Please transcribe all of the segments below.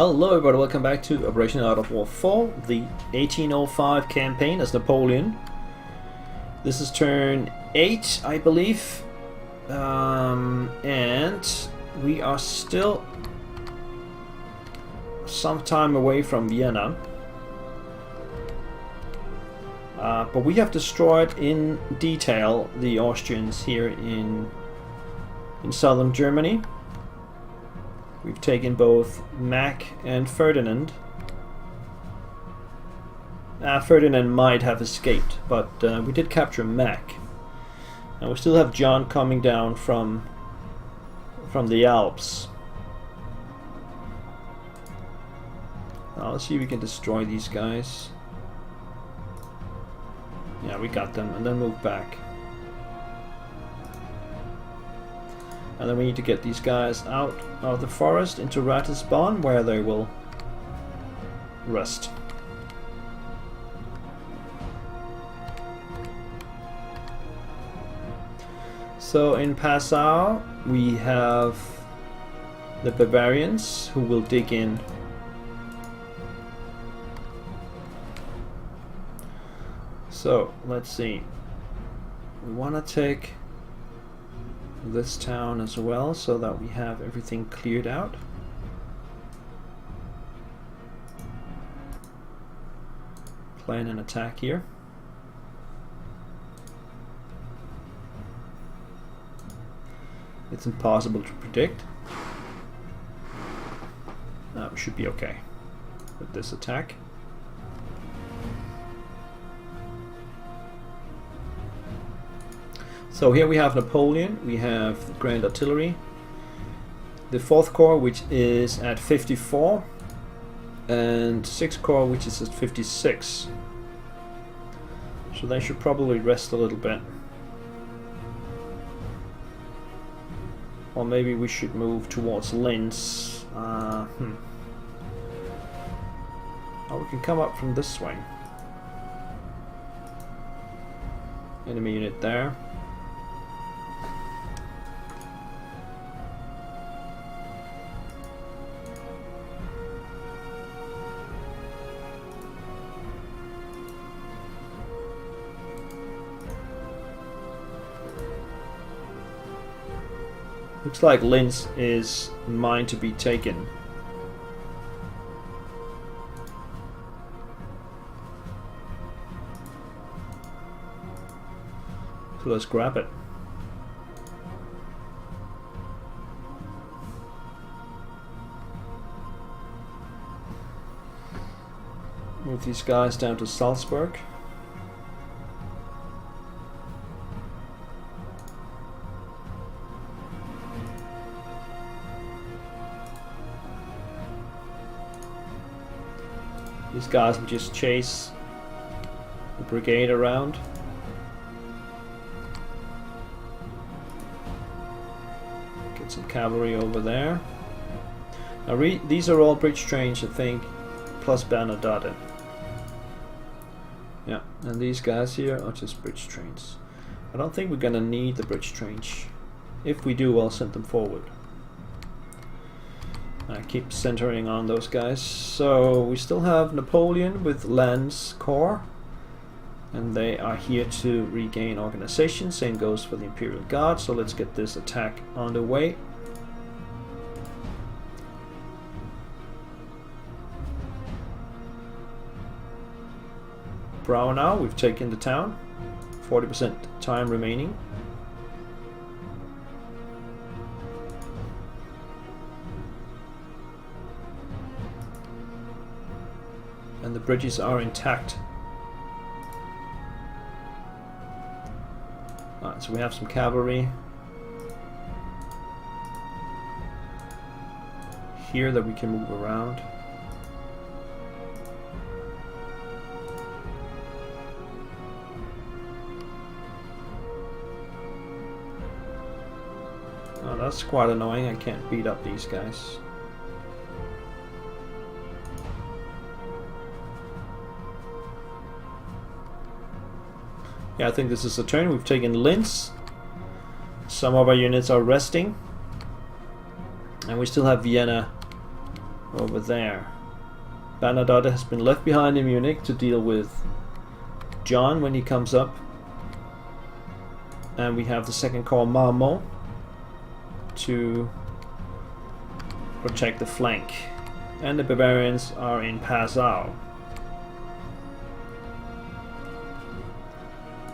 Hello everybody, welcome back to Operation Art of War 4, the 1805 campaign as Napoleon. This is turn 8, I believe, and we are still some time away from Vienna. But we have destroyed in detail the Austrians here in southern Germany. We've taken both Mack and Ferdinand. Ferdinand might have escaped, but we did capture Mack. And we still have John coming down from the Alps. Now let's see if we can destroy these guys. Yeah, we got them, and then move back. And then we need to get these guys out of the forest into Ratisbon, where they will rest. So in Passau we have the Bavarians who will dig in. So let's see. We want to take this town as well, so that we have everything cleared out. Plan an attack here. It's impossible to predict. We should be okay with this attack. So here we have Napoleon, we have the Grand Artillery, the 4th Corps, which is at 54, and 6th Corps, which is at 56. So they should probably rest a little bit. Or maybe we should move towards Linz. Oh, we can come up from this way. Enemy unit there. Looks like Linz is mine to be taken. So let's grab it. Move these guys down to Salzburg. These guys will just chase the brigade around. Get some cavalry over there. Now these are all bridge trains, I think, plus Bernadotte. Yeah, and these guys here are just bridge trains. I don't think we're gonna need the bridge trains. If we do, I'll send them forward. I keep centering on those guys. So we still have Napoleon with Lance Corps, and they are here to regain organization. Same goes for the Imperial Guard. So let's get this attack underway. Braunau, we've taken the town. 40% time remaining. And the bridges are intact. Alright, so we have some cavalry here that we can move around. Oh, that's quite annoying. I can't beat up these guys. Yeah, I think this is a turn. We've taken Linz. Some of our units are resting. And we still have Vienna over there. Bernadotte has been left behind in Munich to deal with John when he comes up. And we have the 2nd Corps Marmont to protect the flank. And the Bavarians are in Passau.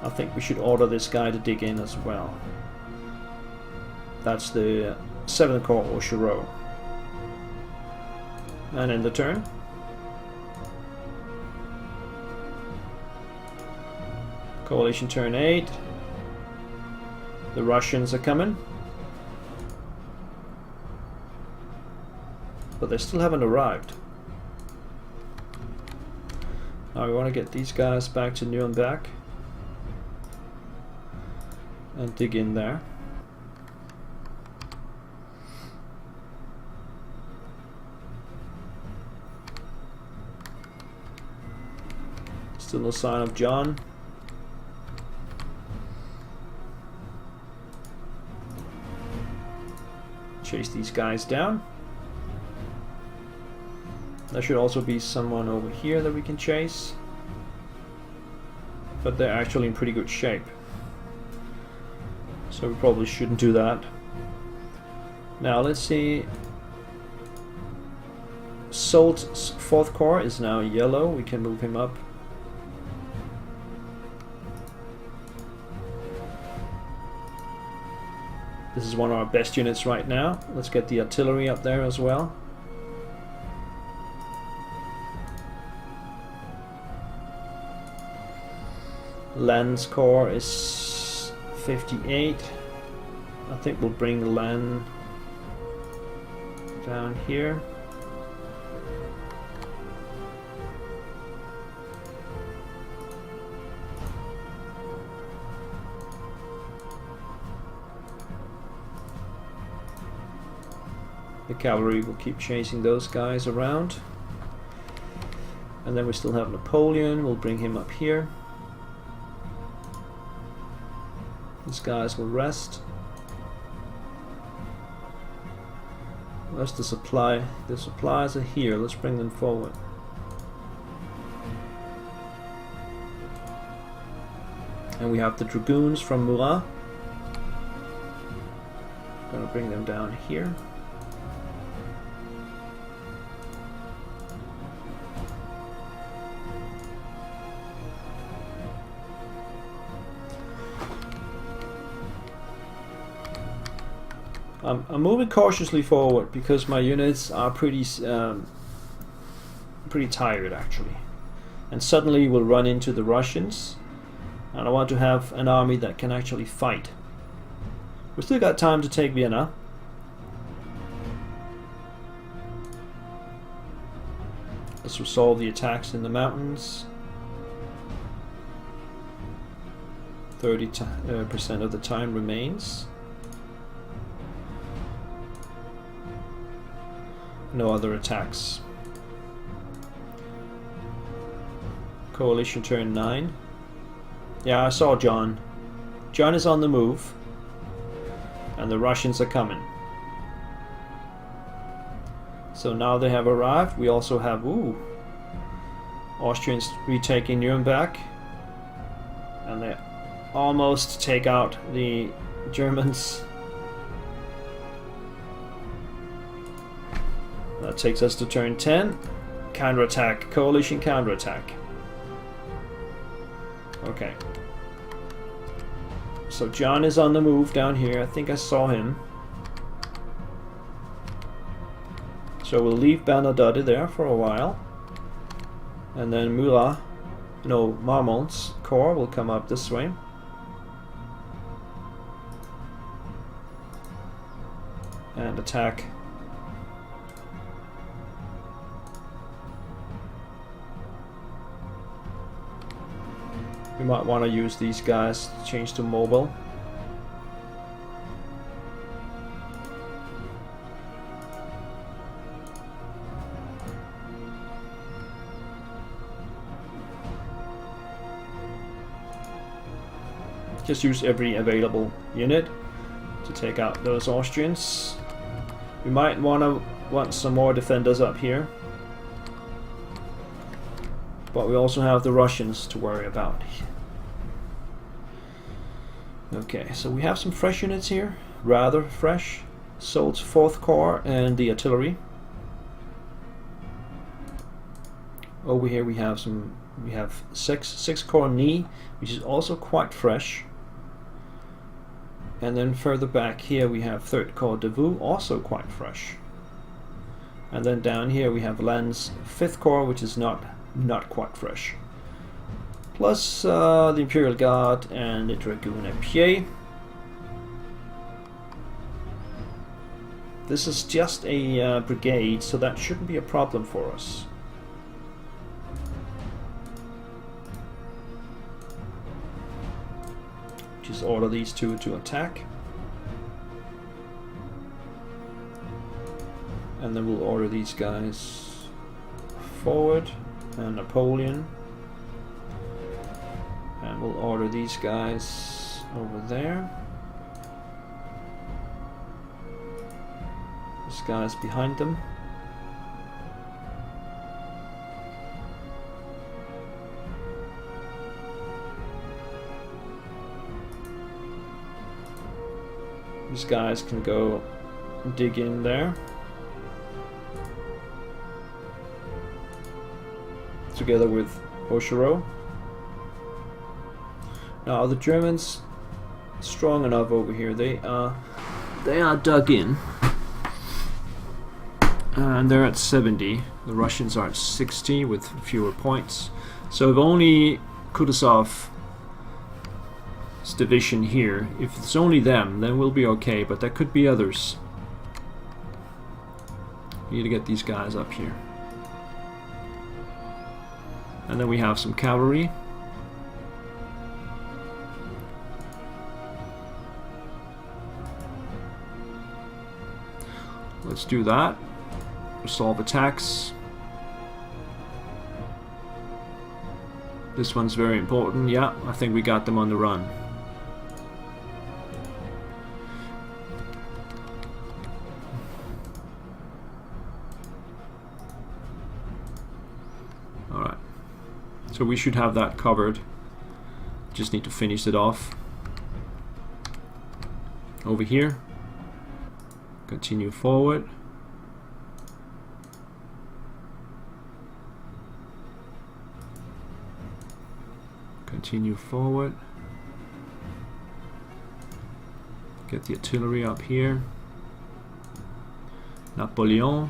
I think we should order this guy to dig in as well. That's the 7th Corps Auchereau. And in the turn. Coalition turn 8. The Russians are coming. But they still haven't arrived. Now we want to get these guys back to Nuremberg. And dig in there. Still no sign of John. Chase these guys down. There should also be someone over here that we can chase. But they're actually in pretty good shape. So we probably shouldn't do that. Now let's see. Solt's 4th Corps is now yellow. We can move him up. This is one of our best units right now. Let's get the artillery up there as well. Lannes Corps is 58. I think we'll bring Lannes down here. The cavalry will keep chasing those guys around. And then we still have Napoleon. We'll bring him up here. These guys will rest. Where's the supply? The supplies are here. Let's bring them forward. And we have the dragoons from Murat. Gonna bring them down here. I'm moving cautiously forward because my units are pretty tired actually, and suddenly we'll run into the Russians, and I want to have an army that can actually fight. We still got time to take Vienna. Let's resolve the attacks in the mountains. 30% of the time remains. No other attacks. Coalition turn 9. Yeah, I saw John. John is on the move. And the Russians are coming. So now they have arrived. We also have, Austrians retaking Nuremberg. And they almost take out the Germans. That takes us to turn 10. Counterattack. Coalition counterattack. Okay. So John is on the move down here. I think I saw him. So we'll leave Bernadotte there for a while. And then Marmont's corps will come up this way. And attack. We might want to use these guys to change to mobile. Just use every available unit to take out those Austrians. We might want to want some more defenders up here. But we also have the Russians to worry about. Okay, so we have some fresh units here, rather fresh. Sold's 4th Corps and the artillery. Over here we have 6th Corps knee, which is also quite fresh. And then further back here we have 3rd Corps de Vue, also quite fresh. And then down here we have Lannes 5th Corps, which is not quite fresh. Plus the Imperial Guard and the Dragoon à Pied. This is just a brigade, so that shouldn't be a problem for us. Just order these two to attack. And then we'll order these guys forward, and Napoleon. And we'll order these guys over there. This guy's behind them. These guys can go dig in there. Together with Auchereau. Now the Germans strong enough over here. They are dug in. And they're at 70. The Russians are at 60 with fewer points. So if only Kutuzov's division here, if it's only them, then we'll be okay, but there could be others. We need to get these guys up here. And then we have some cavalry. Let's do that. Resolve attacks. This one's very important. Yeah, I think we got them on the run. Alright. So we should have that covered. Just need to finish it off. Over here. Continue forward. Continue forward. Get the artillery up here. Napoleon.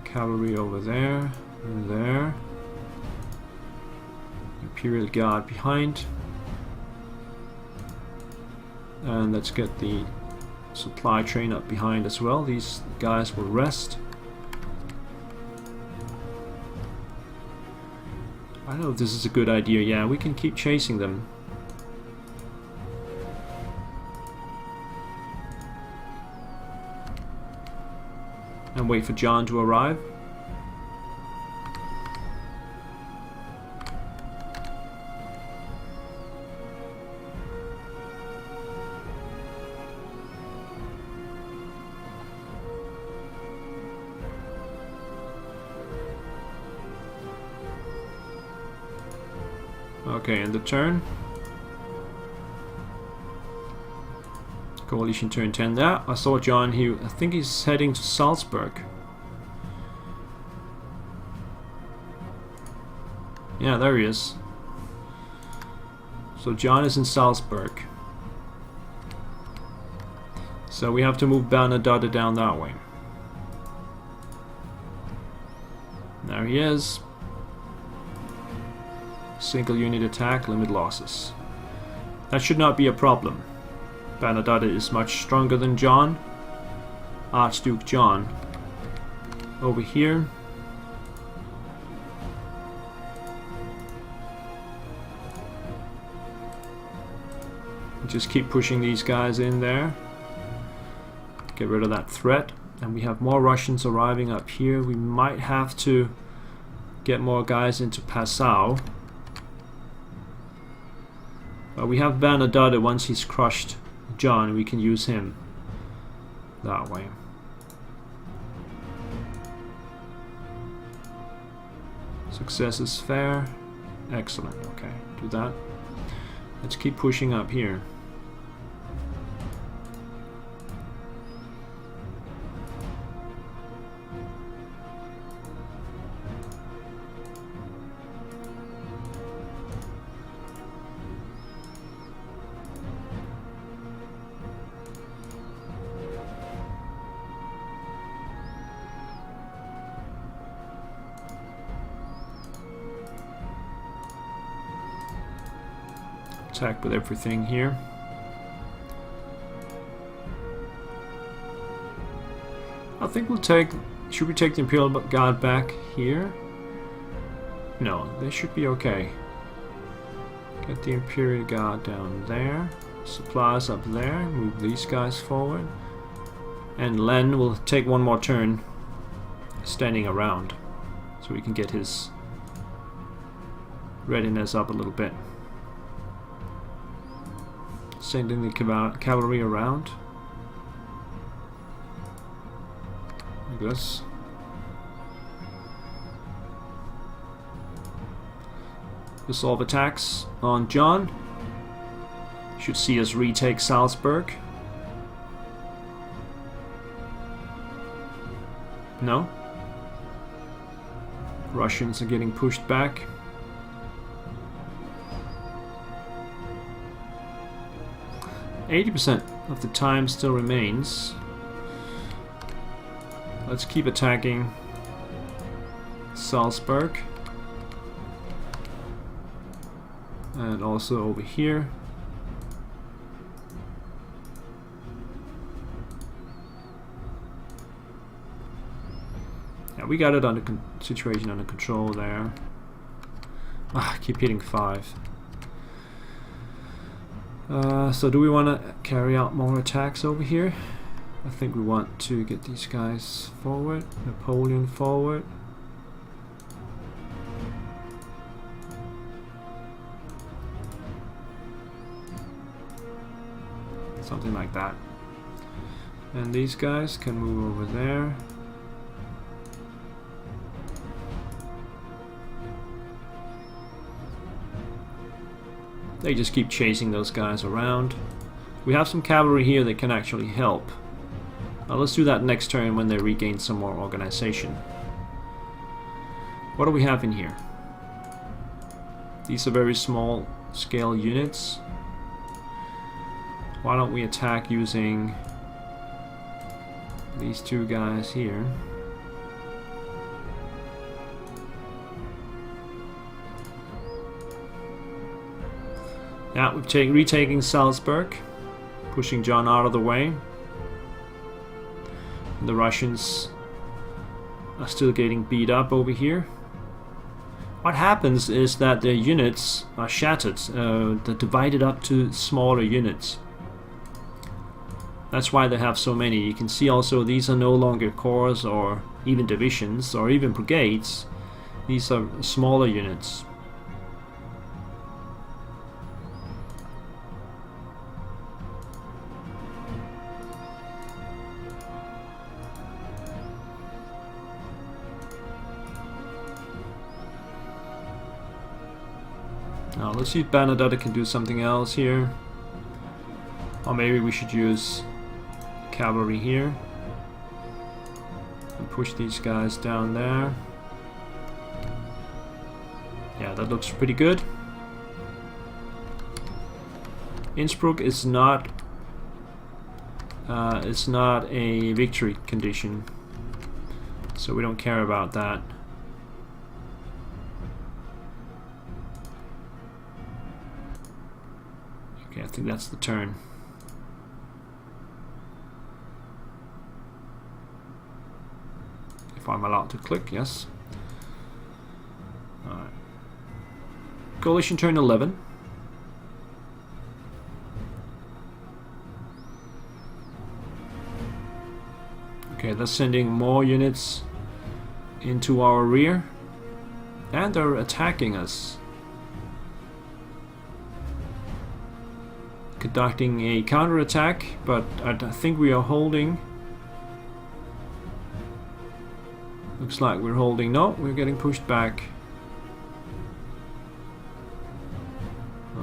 Cavalry over there. And there. Imperial Guard behind. And let's get the supply train up behind as well. These guys will rest. I don't know if this is a good idea. Yeah, we can keep chasing them. And wait for John to arrive. Okay, and the turn. Coalition turn 10 there. I saw John here. I think he's heading to Salzburg. Yeah, there he is. So John is in Salzburg. So we have to move Bernadotte down that way. There he is. Single unit attack, limit losses. That should not be a problem. Bernadotte is much stronger than John. Archduke John. Over here. Just keep pushing these guys in there. Get rid of that threat. And we have more Russians arriving up here. We might have to get more guys into Passau. But we have Bernadotte. Once he's crushed John, we can use him. that way. Success is fair. Excellent. Okay, do that. Let's keep pushing up here. Attack with everything here. I think we'll take... Should we take the Imperial Guard back here? No, they should be okay. Get the Imperial Guard down there. Supplies up there. Move these guys forward. And Len will take one more turn standing around. So we can get his readiness up a little bit. Sending the cavalry around. Like this. Dissolve attacks on John. Should see us retake Salzburg. No. Russians are getting pushed back. %, of the time still remains. Let's keep attacking Salzburg. And also over here. Yeah, we got it under situation under control there. Ah, I keep hitting 5. So do we want to carry out more attacks over here? I think we want to get these guys forward. Napoleon forward. Something like that. And these guys can move over there. They just keep chasing those guys around. We have some cavalry here that can actually help. Now let's do that next turn when they regain some more organization. What do we have in here? These are very small scale units. Why don't we attack using these two guys here? Yeah, we're retaking Salzburg, pushing John out of the way. The Russians are still getting beat up over here. What happens is that their units are shattered, they're divided up to smaller units. That's why they have so many. You can see also these are no longer corps or even divisions or even brigades. These are smaller units. Now let's see if Bernadotte can do something else here. Or maybe we should use cavalry here. And push these guys down there. Yeah, that looks pretty good. Innsbruck is not a victory condition, so we don't care about that. Okay, I think that's the turn. If I'm allowed to click, yes. Alright. Coalition turn 11. Okay, they're sending more units into our rear. And they're attacking us. Conducting a counterattack, but I think we are holding Looks like we're holding. No, we're getting pushed back.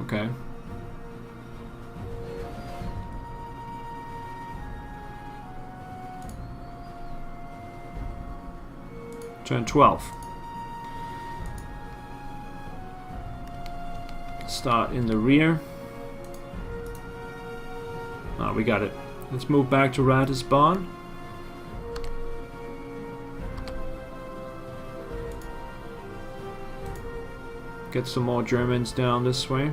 Okay. Turn 12. Start in the rear. Ah, we got it. Let's move back to Ratisbon. Get some more Germans down this way.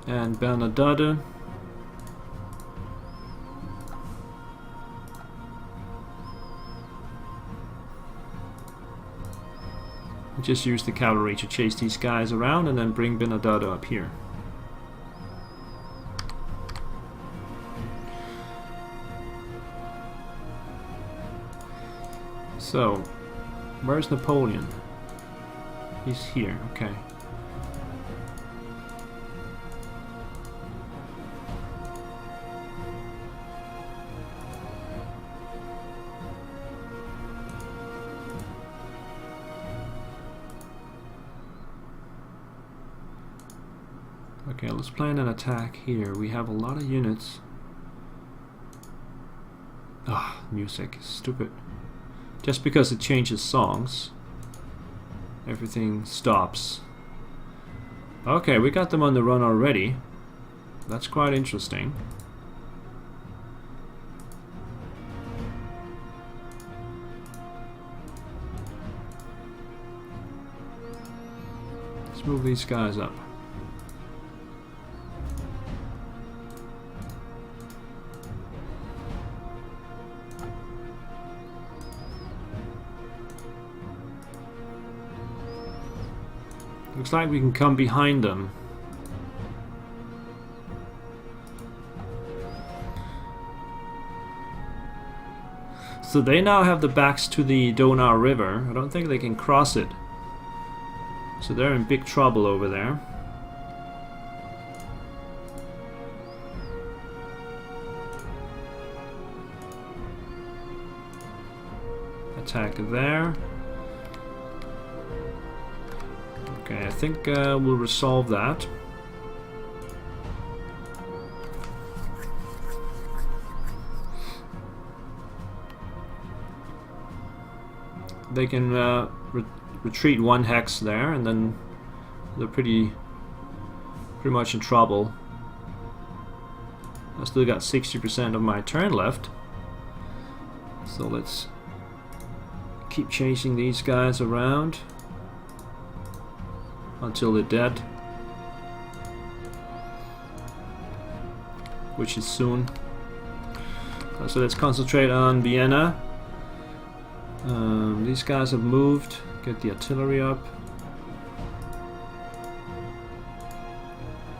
And Bernadette. Just use the cavalry to chase these guys around and then bring Bernadette up here. So, where's Napoleon? He's here, okay. Okay, let's plan an attack here. We have a lot of units. Ah, music. Stupid. Just because it changes songs, everything stops. Okay, we got them on the run already. That's quite interesting. Let's move these guys up. Looks like we can come behind them. So they now have the backs to the Donau River. I don't think they can cross it. So they're in big trouble over there. Attack there. Okay, I think we'll resolve that. They can retreat one hex there, and then they're pretty much in trouble. I still got 60% of my turn left, so let's keep chasing these guys around until they're dead, which is soon. So let's concentrate on Vienna. These guys have moved. Get the artillery up.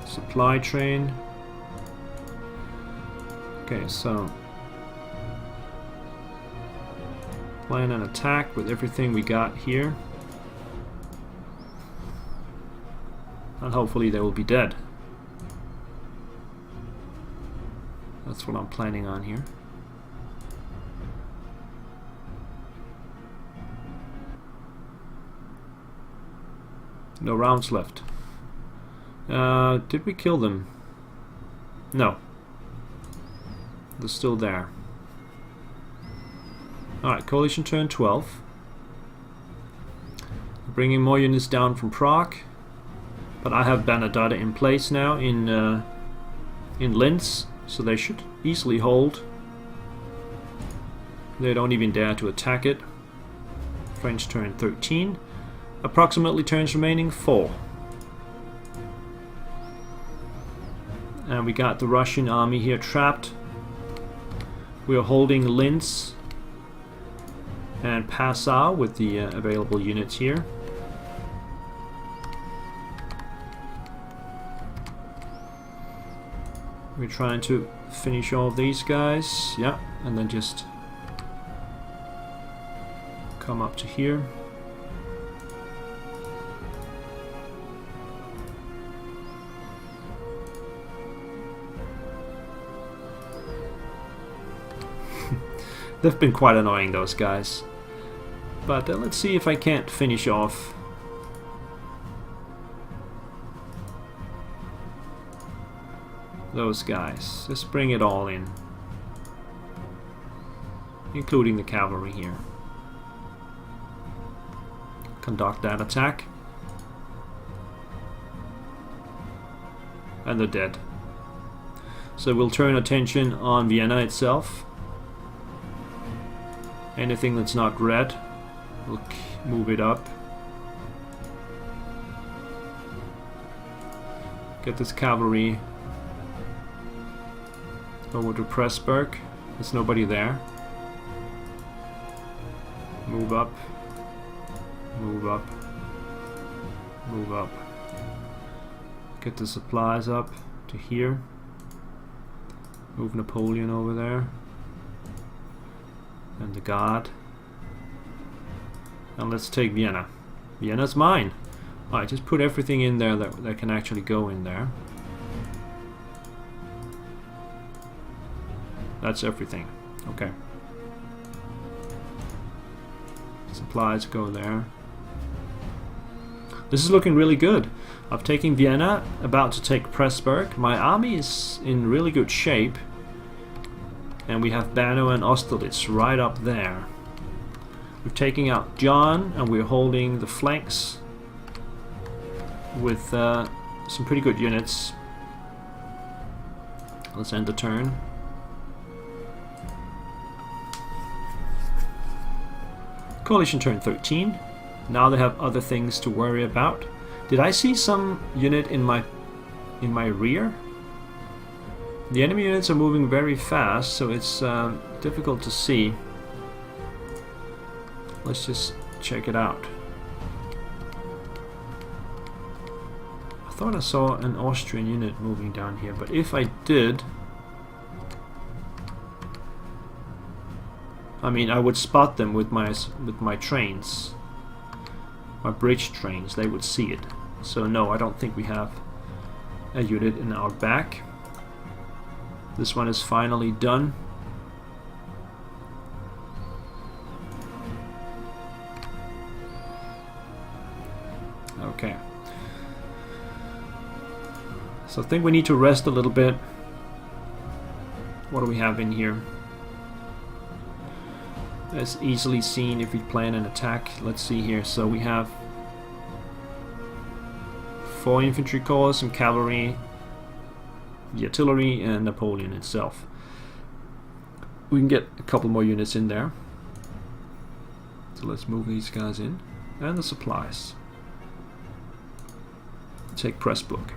Supply train. Okay, so plan an attack with everything we got here. And hopefully they will be dead. That's what I'm planning on here. No rounds left. Did we kill them? No. They're still there. Alright, coalition turn 12. Bringing more units down from Prague. But I have Bernadette in place now in Linz, so they should easily hold. They don't even dare to attack it. French turn 13. Approximately turns remaining 4. And we got the Russian army here trapped. We are holding Linz and Passau with the available units here. We're trying to finish all of these guys, yeah, and then just come up to here. They've been quite annoying, those guys. But let's see if I can't finish off those guys. Just bring it all in, including the cavalry here. Conduct that attack. And they're dead. So we'll turn attention on Vienna itself. Anything that's not red, we'll move it up. Get this cavalry over to Pressburg. There's nobody there. Move up. Move up. Move up. Get the supplies up to here. Move Napoleon over there. And the guard. And let's take Vienna. Vienna's mine. Alright, just put everything in there that can actually go in there. That's everything. Okay. Supplies go there. This is looking really good. I've taken Vienna, about to take Pressburg. My army is in really good shape. And we have Brno and Austerlitz right up there. We're taking out John, and we're holding the flanks with some pretty good units. Let's end the turn. Coalition turn 13. Now they have other things to worry about. Did I see some unit in my rear? The enemy units are moving very fast, so it's difficult to see. Let's just check it out. I thought I saw an Austrian unit moving down here, but if I did, I mean, I would spot them with my trains, my bridge trains. They would see it. So no, I don't think we have a unit in our back. This one is finally done. Okay. So I think we need to rest a little bit. What do we have in here? It's easily seen if we plan an attack. Let's see here. So we have 4 infantry corps, some cavalry, the artillery, and Napoleon itself. We can get a couple more units in there. So let's move these guys in. And the supplies. Take Pressburg.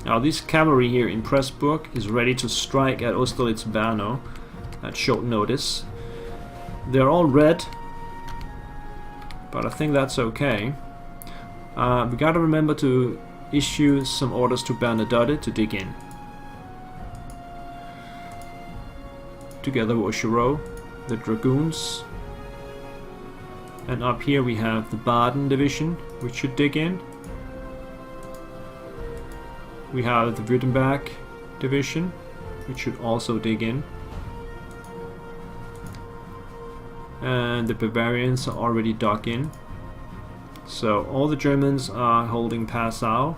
Now this cavalry here in Pressburg is ready to strike at Austerlitz-Brno at short notice. They're all red, but I think that's okay. We gotta remember to issue some orders to Bernadotte to dig in. Together with Augereau, the Dragoons. And up here we have the Baden division, which should dig in. We have the Württemberg division, which should also dig in. And the Bavarians are already dug in. So all the Germans are holding Passau.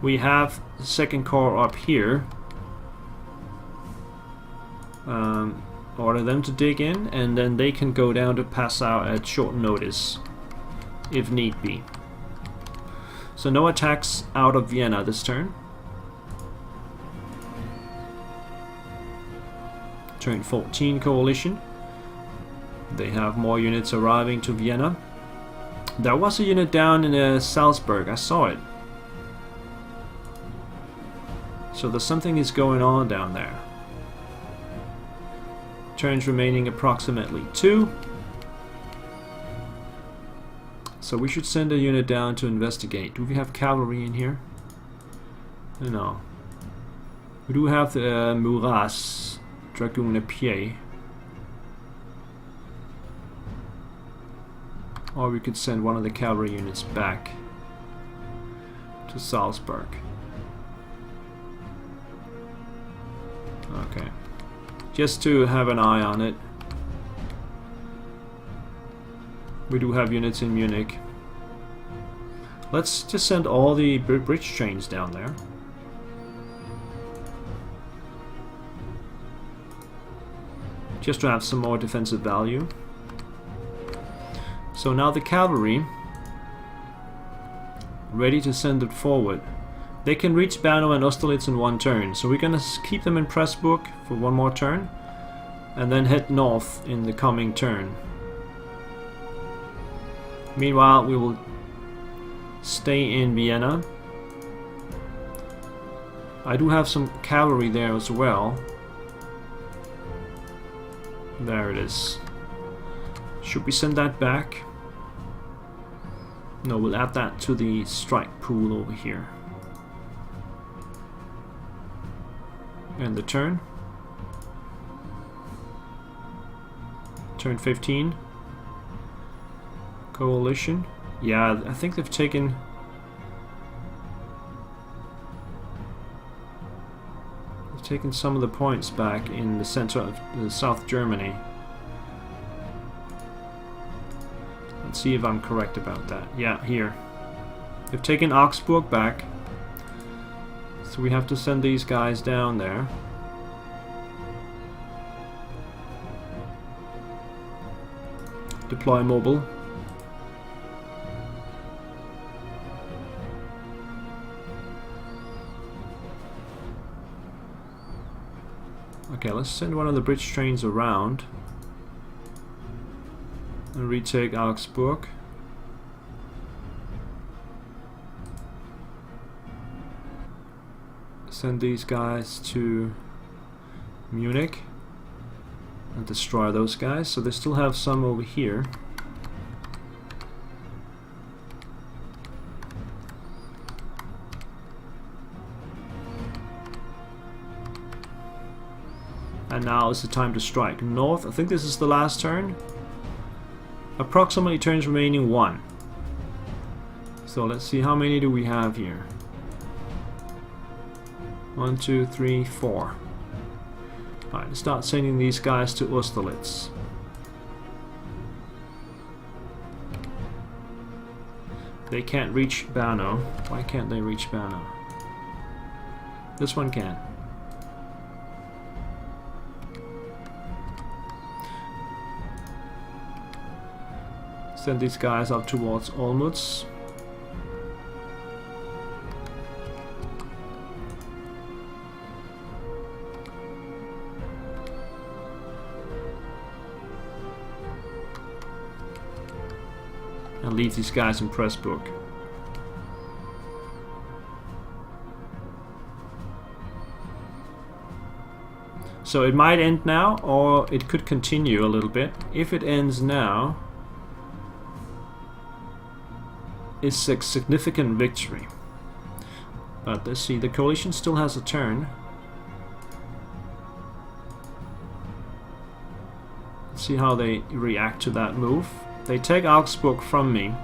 We have the 2nd Corps up here. Order them to dig in, and then they can go down to Passau at short notice, if need be. So no attacks out of Vienna this turn. Turn 14 coalition. They have more units arriving to Vienna. There was a unit down in Salzburg, I saw it. So there's something is going on down there. Turns remaining approximately 2. So we should send a unit down to investigate. Do we have cavalry in here? No. We do have the Muras Dragoon à Pied. Or we could send one of the cavalry units back to Salzburg. Okay. Just to have an eye on it. We do have units in Munich. Let's just send all the bridge trains down there. Just to have some more defensive value. So now the cavalry, ready to send it forward. They can reach Brno and Austerlitz in one turn, so we're gonna keep them in Pressburg for one more turn, and then head north in the coming turn. Meanwhile, we will stay in Vienna. I do have some cavalry there as well. There it is. Should we send that back? No, we'll add that to the strike pool over here. And the turn. Turn 15. Coalition. Yeah, I think they've taken... taken some of the points back in the center of South Germany. Let's see if I'm correct about that. Yeah, here. They've taken Augsburg back. So we have to send these guys down there. Deploy mobile. Okay, let's send one of the bridge trains around and retake Augsburg. Send these guys to Munich and destroy those guys. So they still have some over here. And now is the time to strike north. I think this is the last turn. Approximately turns remaining 1. So let's see, how many do we have here? 1, 2, 3, 4. Alright, let's start sending these guys to Austerlitz. They can't reach Brno. Why can't they reach Brno? This one can. Send these guys up towards Olmütz. And leave these guys in Pressburg. So it might end now, or it could continue a little bit. If it ends now, it's a significant victory. But let's see, the coalition still has a turn. Let's see how they react to that move. They take Augsburg from me.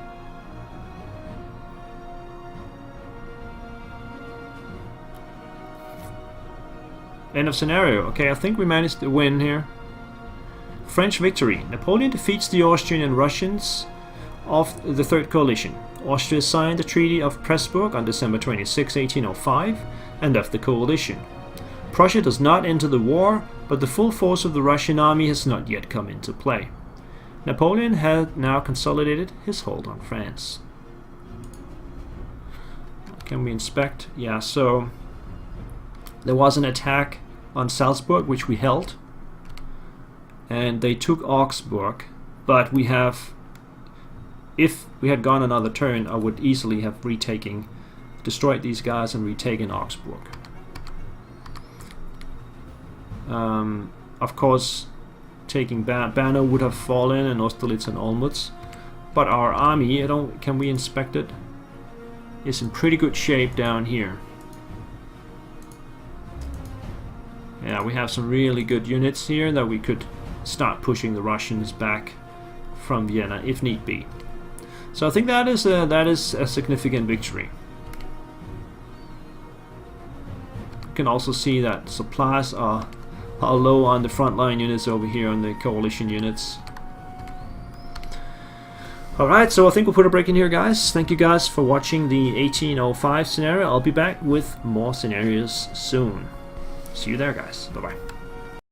End of scenario. Okay, I think we managed to win here. French victory. Napoleon defeats the Austrian and Russians of the Third Coalition. Austria signed the Treaty of Pressburg on December 26, 1805 and left the coalition. Prussia does not enter the war, but the full force of the Russian army has not yet come into play. Napoleon had now consolidated his hold on France. Can we inspect? Yeah, so there was an attack on Salzburg, which we held, and they took Augsburg, but we have, if we had gone another turn, I would easily have destroyed these guys and retaken Augsburg. Of course, taking Brno would have fallen, and Austerlitz and Olmütz, but our army, can we inspect it? It's in pretty good shape down here. Yeah, we have some really good units here that we could start pushing the Russians back from Vienna if need be. So I think that is a significant victory. You can also see that supplies are low on the frontline units over here on the coalition units. Alright, so I think we'll put a break in here, guys. Thank you guys for watching the 1805 scenario. I'll be back with more scenarios soon. See you there, guys. Bye-bye.